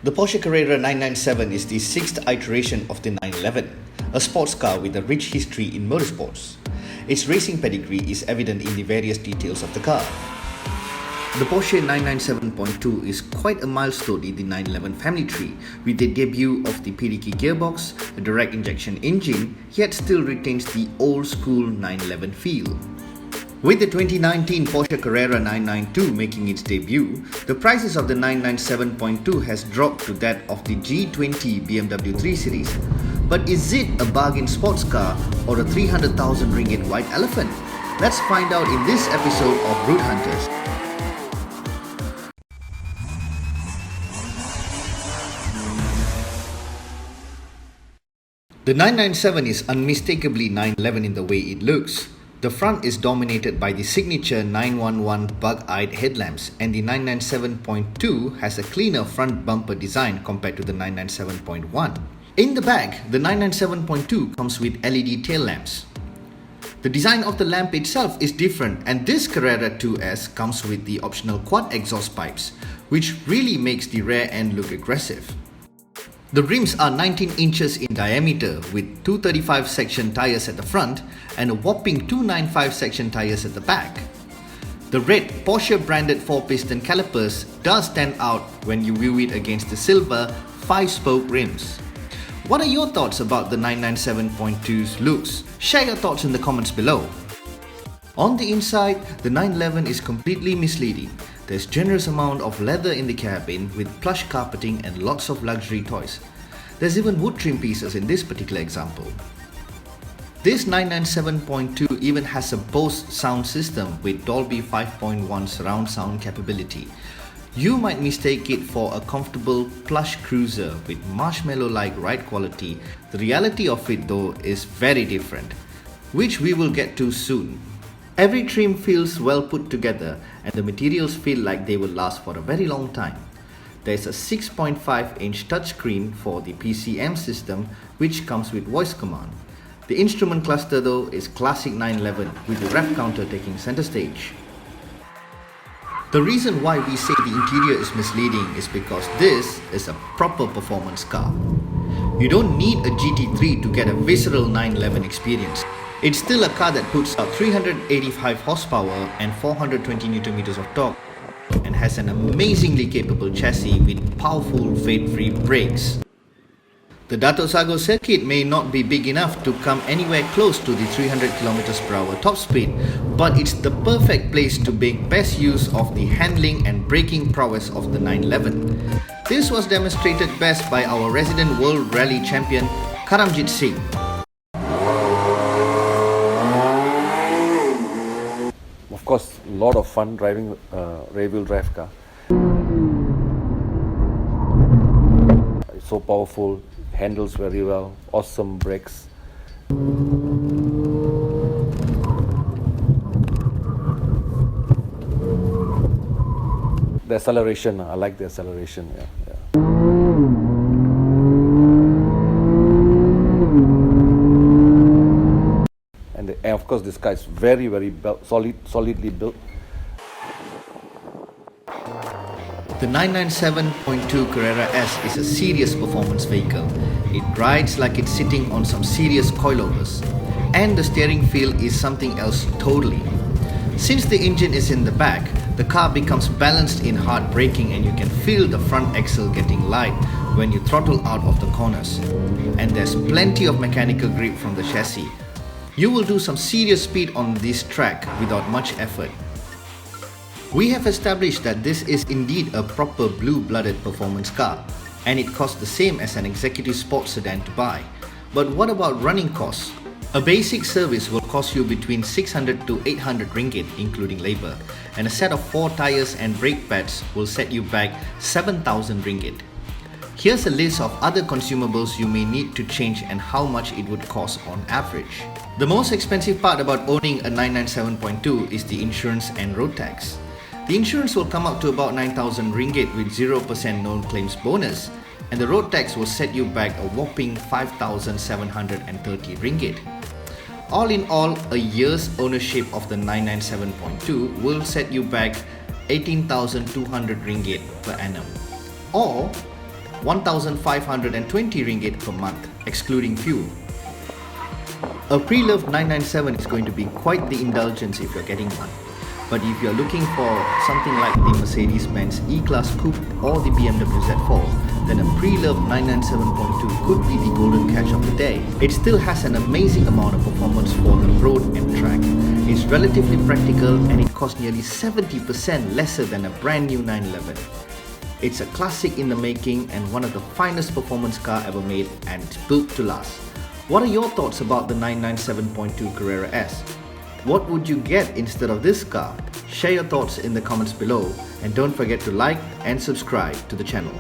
The Porsche Carrera 997 is the sixth iteration of the 911, a sports car with a rich history in motorsports. Its racing pedigree is evident in the various details of the car. The Porsche 997.2 is quite a milestone in the 911 family tree, with the debut of the PDK gearbox, a direct injection engine, yet still retains the old school 911 feel. With the 2019 Porsche Carrera 992 making its debut, the prices of the 997.2 has dropped to that of the G20 BMW 3 Series. But is it a bargain sports car or a 300,000 ringgit white elephant? Let's find out in this episode of Route Hunters. The 997 is unmistakably 911 in the way it looks. The front is dominated by the signature 911 bug-eyed headlamps, and the 997.2 has a cleaner front bumper design compared to the 997.1. In the back, the 997.2 comes with LED tail lamps. The design of the lamp itself is different, and this Carrera 2S comes with the optional quad exhaust pipes, which really makes the rear end look aggressive. The rims are 19 inches in diameter with 235 section tyres at the front and a whopping 295 section tyres at the back. The red Porsche branded 4-piston calipers does stand out when you view it against the silver 5-spoke rims. What are your thoughts about the 997.2's looks? Share your thoughts in the comments below. On the inside, the 911 is completely misleading. There's generous amount of leather in the cabin with plush carpeting and lots of luxury toys. There's even wood trim pieces in this particular example. This 997.2 even has a Bose sound system with Dolby 5.1 surround sound capability. You might mistake it for a comfortable plush cruiser with marshmallow-like ride quality. The reality of it though is very different, which we will get to soon. Every trim feels well put together and the materials feel like they will last for a very long time. There is a 6.5-inch touchscreen for the PCM system, which comes with voice command. The instrument cluster though is classic 911 with the rev counter taking center stage. The reason why we say the interior is misleading is because this is a proper performance car. You don't need a GT3 to get a visceral 911 experience. It's still a car that puts out 385 horsepower and 420 Nm of torque and has an amazingly capable chassis with powerful fade-free brakes. The Dato' Sago circuit may not be big enough to come anywhere close to the 300 km/h top speed, but it's the perfect place to make best use of the handling and braking prowess of the 911. This was demonstrated best by our resident World Rally champion Karamjit Singh. Of course, a lot of fun driving rear-wheel drive car. It's so powerful, handles very well, awesome brakes. The acceleration, I like the acceleration. Yeah. And of course, this car is very solidly built. The 997.2 Carrera S is a serious performance vehicle. It rides like it's sitting on some serious coilovers. And the steering feel is something else totally. Since the engine is in the back, the car becomes balanced in hard braking and you can feel the front axle getting light when you throttle out of the corners. And there's plenty of mechanical grip from the chassis. You will do some serious speed on this track without much effort. We have established that this is indeed a proper blue-blooded performance car, and it costs the same as an executive sports sedan to buy. But what about running costs? A basic service will cost you between 600 to 800 ringgit including labor, and a set of 4 tyres and brake pads will set you back 7,000 ringgit. Here's a list of other consumables you may need to change and how much it would cost on average. The most expensive part about owning a 997.2 is the insurance and road tax. The insurance will come up to about 9,000 ringgit with 0% known claims bonus, and the road tax will set you back a whopping 5,730 ringgit. All in all, a year's ownership of the 997.2 will set you back 18,200 ringgit per annum, or 1,520 ringgit per month, excluding fuel. A pre-loved 997 is going to be quite the indulgence if you're getting one. But if you're looking for something like the Mercedes-Benz E-Class Coupe or the BMW Z4, then a pre-loved 997.2 could be the golden catch of the day. It still has an amazing amount of performance for the road and track. It's relatively practical and it costs nearly 70% lesser than a brand new 911. It's a classic in the making and one of the finest performance car ever made and built to last. What are your thoughts about the 997.2 Carrera S? What would you get instead of this car? Share your thoughts in the comments below and don't forget to like and subscribe to the channel.